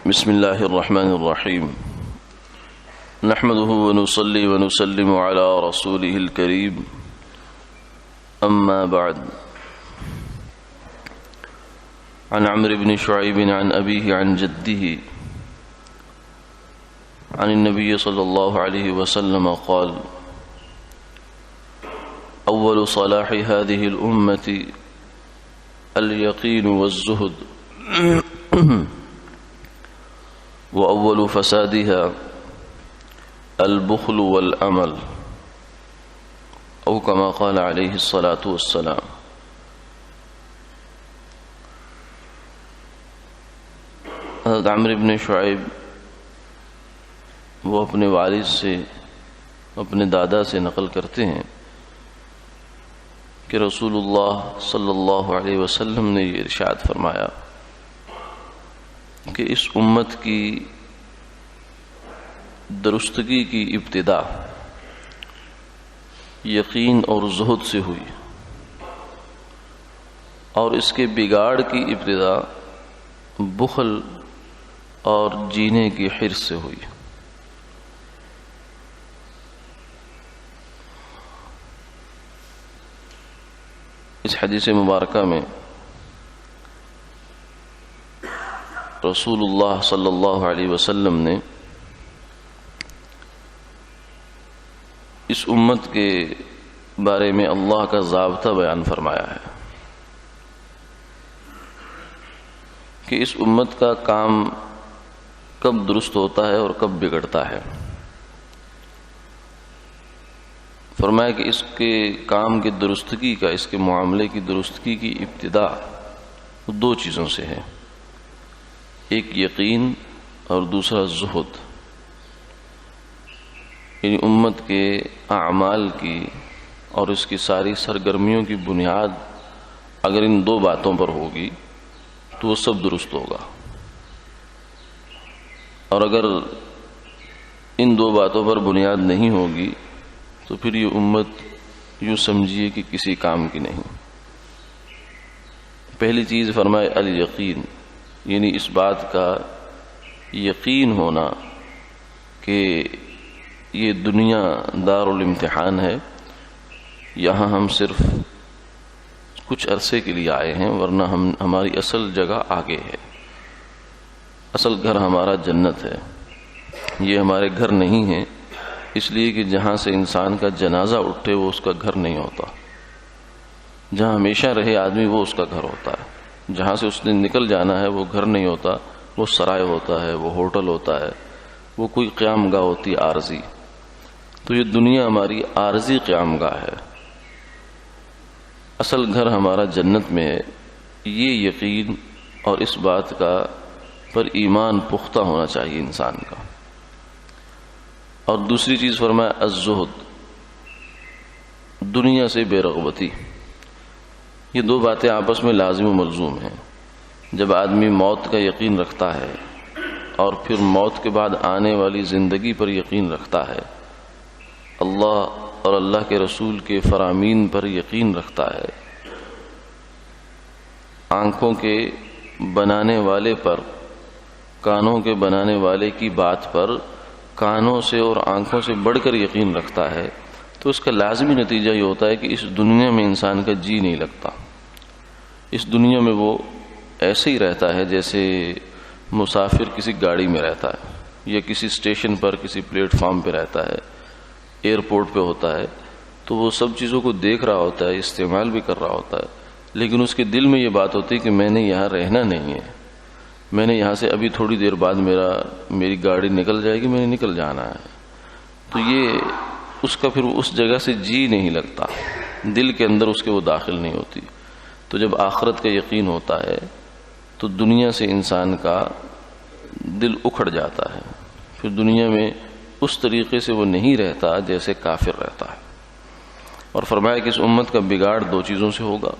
بسم الله الرحمن الرحيم نحمده ونصلي ونسلم على رسوله الكريم أما بعد عن عمرو بن شعيب عن أبيه عن جده عن النبي صلى الله عليه وسلم قال أول صلاح هذه الأمة اليقين والزهد وأول فسادها البخل والأمل أو كما قال عليه الصلاة والسلام۔ حضرت عمرو بن شعیب وہ اپنے والد سے اپنے دادا سے نقل کرتے ہیں کہ رسول اللہ صلی اللہ علیہ وسلم نے یہ ارشاد فرمایا کہ اس امت کی درستگی کی ابتدا یقین اور زہد سے ہوئی اور اس کے بگاڑ کی ابتدا بخل اور جینے کی حرص سے ہوئی۔ اس حدیث مبارکہ میں رسول اللہ صلی اللہ علیہ وسلم نے اس امت کے بارے میں اللہ کا ضابطہ بیان فرمایا ہے کہ اس امت کا کام کب درست ہوتا ہے اور کب بگڑتا ہے۔ فرمایا کہ اس کے کام کی درستگی کا، اس کے معاملے کی درستگی کی ابتدا دو چیزوں سے ہے، ایک یقین اور دوسرا زہد، یعنی امت کے اعمال کی اور اس کی ساری سرگرمیوں کی بنیاد اگر ان دو باتوں پر ہوگی تو وہ سب درست ہوگا، اور اگر ان دو باتوں پر بنیاد نہیں ہوگی تو پھر یہ امت یوں سمجھیے کہ کسی کام کی نہیں۔ پہلی چیز فرمائے الیقین، یعنی اس بات کا یقین ہونا کہ یہ دنیا دار الامتحان ہے، یہاں ہم صرف کچھ عرصے کے لیے آئے ہیں، ورنہ ہماری اصل جگہ آگے ہے، اصل گھر ہمارا جنت ہے، یہ ہمارے گھر نہیں ہے، اس لیے کہ جہاں سے انسان کا جنازہ اٹھے وہ اس کا گھر نہیں ہوتا، جہاں ہمیشہ رہے آدمی وہ اس کا گھر ہوتا ہے، جہاں سے اس نے نکل جانا ہے وہ گھر نہیں ہوتا، وہ سرائے ہوتا ہے، وہ ہوٹل ہوتا ہے، وہ کوئی قیام گاہ ہوتی ہے عارضی۔ تو یہ دنیا ہماری عارضی قیام گاہ ہے، اصل گھر ہمارا جنت میں ہے۔ یہ یقین اور اس بات کا پر ایمان پختہ ہونا چاہیے انسان کا۔ اور دوسری چیز فرمایا الزہد، دنیا سے بے رغبتی۔ یہ دو باتیں آپس میں لازم و ملزوم ہیں۔ جب آدمی موت کا یقین رکھتا ہے اور پھر موت کے بعد آنے والی زندگی پر یقین رکھتا ہے، اللہ اور اللہ کے رسول کے فرامین پر یقین رکھتا ہے، آنکھوں کے بنانے والے پر، کانوں کے بنانے والے کی بات پر کانوں سے اور آنکھوں سے بڑھ کر یقین رکھتا ہے، تو اس کا لازمی نتیجہ یہ ہوتا ہے کہ اس دنیا میں انسان کا جی نہیں لگتا۔ اس دنیا میں وہ ایسے ہی رہتا ہے جیسے مسافر کسی گاڑی میں رہتا ہے، یا کسی اسٹیشن پر کسی پلیٹ فارم پہ رہتا ہے، ایئرپورٹ پہ ہوتا ہے، تو وہ سب چیزوں کو دیکھ رہا ہوتا ہے، استعمال بھی کر رہا ہوتا ہے، لیکن اس کے دل میں یہ بات ہوتی ہے کہ میں نے یہاں رہنا نہیں ہے، میں نے یہاں سے ابھی تھوڑی دیر بعد میری گاڑی نکل جائے گی، میں نے نکل جانا ہے۔ تو یہ اس کا پھر اس جگہ سے جی نہیں لگتا، دل کے اندر اس کے وہ داخل نہیں ہوتی۔ تو جب آخرت کا یقین ہوتا ہے تو دنیا سے انسان کا دل اکھڑ جاتا ہے، پھر دنیا میں اس طریقے سے وہ نہیں رہتا جیسے کافر رہتا ہے۔ اور فرمایا کہ اس امت کا بگاڑ دو چیزوں سے ہوگا۔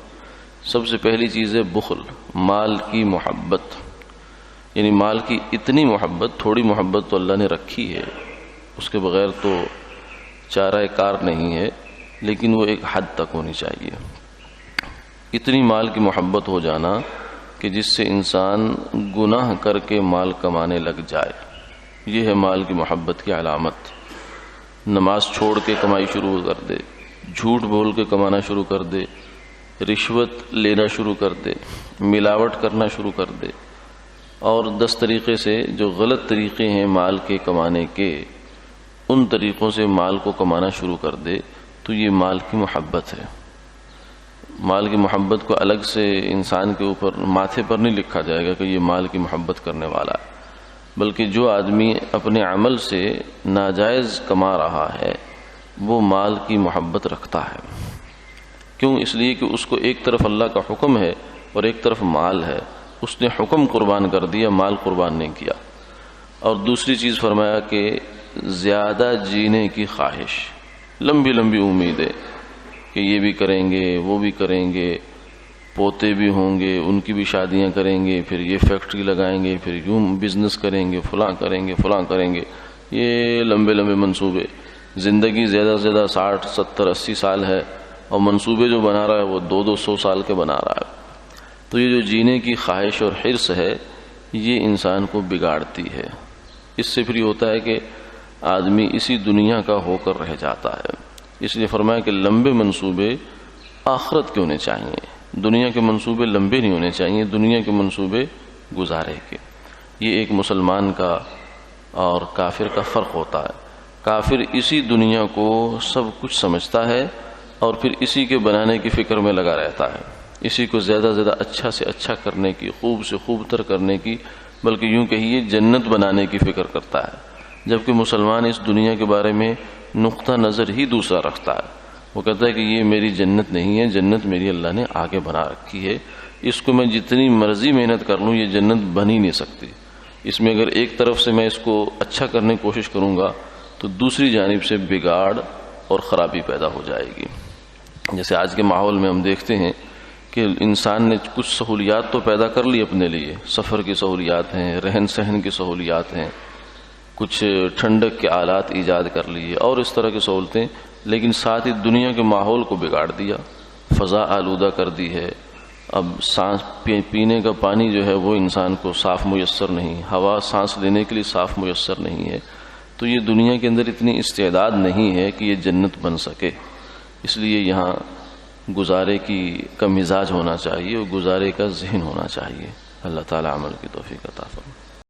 سب سے پہلی چیز ہے بخل، مال کی محبت، یعنی مال کی اتنی محبت، تھوڑی محبت تو اللہ نے رکھی ہے، اس کے بغیر تو چارہ کار نہیں ہے، لیکن وہ ایک حد تک ہونی چاہیے۔ اتنی مال کی محبت ہو جانا کہ کہ جس سے انسان گناہ کر کے مال کمانے لگ جائے، یہ ہے مال کی محبت کی علامت۔ نماز چھوڑ کے کمائی شروع کر دے، جھوٹ بول کے کمانا شروع کر دے، رشوت لینا شروع کر دے، ملاوٹ کرنا شروع کر دے، اور 10 طریقے سے جو غلط طریقے ہیں مال کے کمانے کے، ان طریقوں سے مال کو کمانا شروع کر دے، تو یہ مال کی محبت ہے۔ مال کی محبت کو الگ سے انسان کے اوپر ماتھے پر نہیں لکھا جائے گا کہ یہ مال کی محبت کرنے والا ہے، بلکہ جو آدمی اپنے عمل سے ناجائز کما رہا ہے وہ مال کی محبت رکھتا ہے۔ کیوں؟ اس لیے کہ اس کو ایک طرف اللہ کا حکم ہے اور ایک طرف مال ہے، اس نے حکم قربان کر دیا، مال قربان نہیں کیا۔ اور دوسری چیز فرمایا کہ زیادہ جینے کی خواہش، لمبی لمبی امیدیں کہ یہ بھی کریں گے، وہ بھی کریں گے، پوتے بھی ہوں گے، ان کی بھی شادیاں کریں گے، پھر یہ فیکٹری لگائیں گے، پھر یوں بزنس کریں گے، فلاں کریں گے، فلاں کریں گے، یہ لمبے لمبے منصوبے۔ زندگی زیادہ سے زیادہ 60 70 80 سال ہے، اور منصوبے جو بنا رہا ہے وہ 200 سال کے بنا رہا ہے۔ تو یہ جو جینے کی خواہش اور حرص ہے یہ انسان کو بگاڑتی ہے۔ اس سے پھر یہ ہوتا ہے کہ آدمی اسی دنیا کا ہو کر رہ جاتا ہے۔ اس لیے فرمایا کہ لمبے منصوبے آخرت کے ہونے چاہیے، دنیا کے منصوبے لمبے نہیں ہونے چاہیے، دنیا کے منصوبے گزارے کے۔ یہ ایک مسلمان کا اور کافر کا فرق ہوتا ہے۔ کافر اسی دنیا کو سب کچھ سمجھتا ہے اور پھر اسی کے بنانے کی فکر میں لگا رہتا ہے، اسی کو زیادہ سے زیادہ اچھا سے اچھا کرنے کی، خوب سے خوب تر کرنے کی، بلکہ یوں کہیے جنت بنانے کی فکر کرتا ہے۔ جبکہ مسلمان اس دنیا کے بارے میں نقطہ نظر ہی دوسرا رکھتا ہے، وہ کہتا ہے کہ یہ میری جنت نہیں ہے، جنت میری اللہ نے آگے بنا رکھی ہے، اس کو میں جتنی مرضی محنت کر لوں یہ جنت بن ہی نہیں سکتی۔ اس میں اگر ایک طرف سے میں اس کو اچھا کرنے کی کوشش کروں گا تو دوسری جانب سے بگاڑ اور خرابی پیدا ہو جائے گی۔ جیسے آج کے ماحول میں ہم دیکھتے ہیں کہ انسان نے کچھ سہولیات تو پیدا کر لی اپنے لیے، سفر کی سہولیات ہیں، رہن سہن کی سہولیات ہیں، کچھ ٹھنڈک کے آلات ایجاد کر لیے اور اس طرح کی سہولتیں، لیکن ساتھ ہی دنیا کے ماحول کو بگاڑ دیا، فضا آلودہ کر دی ہے۔ اب سانس پینے کا پانی جو ہے وہ انسان کو صاف میسر نہیں، ہوا سانس لینے کے لیے صاف میسر نہیں ہے۔ تو یہ دنیا کے اندر اتنی استعداد نہیں ہے کہ یہ جنت بن سکے۔ اس لیے یہاں گزارے کا مزاج ہونا چاہیے اور گزارے کا ذہن ہونا چاہیے۔ اللہ تعالی عمل کی توفیق عطا فرمائے۔